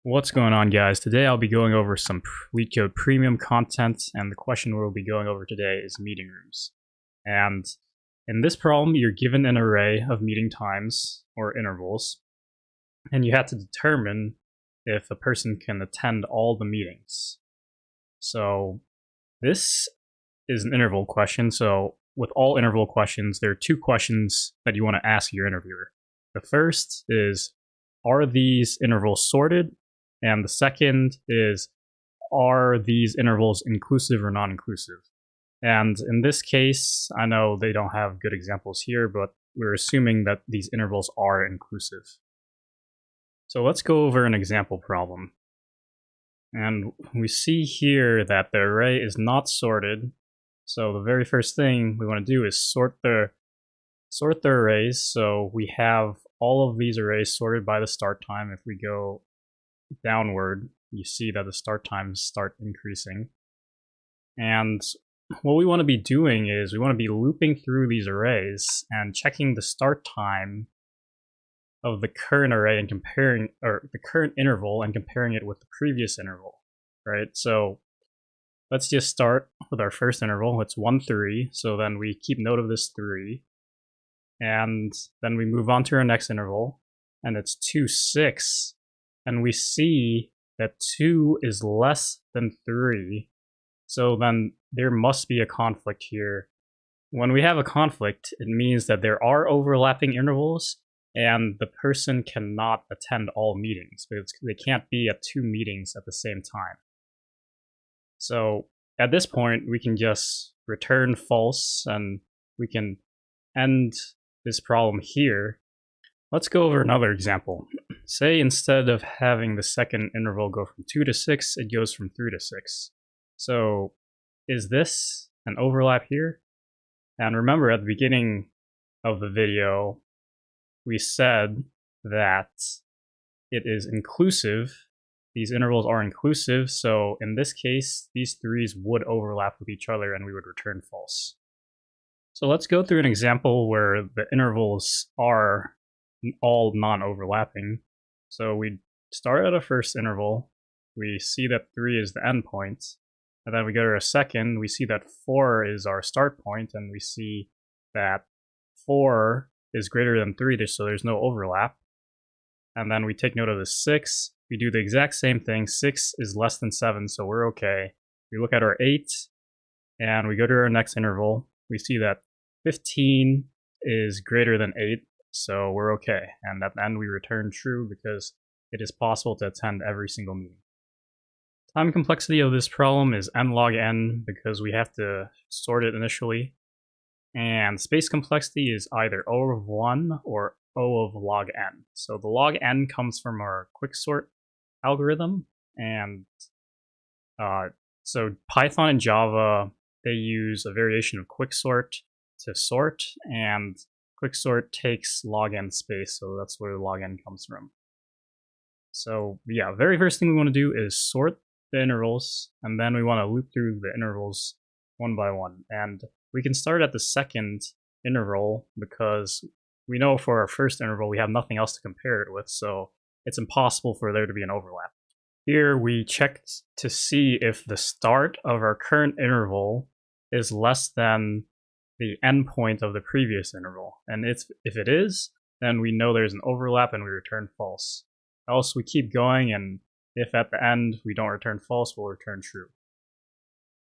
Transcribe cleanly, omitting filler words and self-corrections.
What's going on, guys? Today I'll be going over some LeetCode premium content, and the question we'll be going over today is meeting rooms. And in this problem, you're given an array of meeting times, or intervals, and you have to determine if a person can attend all the meetings. So this is an interval question, so with all interval questions, there are two questions that you want to ask your interviewer. The first is, are these intervals sorted? And the second is, are these intervals inclusive or non-inclusive? And in this case, I know they don't have good examples here, but we're assuming that these intervals are inclusive. So let's go over an example problem. And we see here that the array is not sorted. So the very first thing we want to do is sort the arrays. So we have all of these arrays sorted by the start time. If we go downward, you see that the start times start increasing. And what we want to be doing is we want to be looping through these arrays and checking the start time of the current array and comparing, or the current interval, and comparing it with the previous interval, right? So let's just start with our first interval. It's 1, 3. So then we keep note of this 3. And then we move on to our next interval, and it's 2, 6. And we see that 2 is less than 3. So then there must be a conflict here. When we have a conflict, it means that there are overlapping intervals and the person cannot attend all meetings, because they can't be at 2 meetings at the same time. So at this point, we can just return false and we can end this problem here. Let's go over another example. Say instead of having the second interval go from 2 to 6, it goes from 3 to 6. So is this an overlap here? And remember, at the beginning of the video, we said that it is inclusive. These intervals are inclusive, so in this case, these 3s would overlap with each other and we would return false. So let's go through an example where the intervals are all non-overlapping. So we start at a first interval, we see that 3 is the endpoint, and then we go to our second, we see that 4 is our start point, and we see that 4 is greater than 3, so there's no overlap. And then we take note of the 6, we do the exact same thing, 6 is less than 7, so we're okay. We look at our 8, and we go to our next interval, we see that 15 is greater than 8, so we're okay. And at the end we return true because it is possible to attend every single meeting. Time complexity of this problem is n log n because we have to sort it initially. And space complexity is either O of 1 or O of log n. So the log n comes from our quicksort algorithm. And so Python and Java, they use a variation of quicksort to sort, and quicksort takes log n space, so that's where the log n comes from. So yeah, very first thing we want to do is sort the intervals, and then we want to loop through the intervals one by one. And we can start at the second interval because we know for our first interval we have nothing else to compare it with, so it's impossible for there to be an overlap. Here we checked to see if the start of our current interval is less than the endpoint of the previous interval. And if it is, then we know there's an overlap and we return false. Else we keep going, and if at the end we don't return false, we'll return true.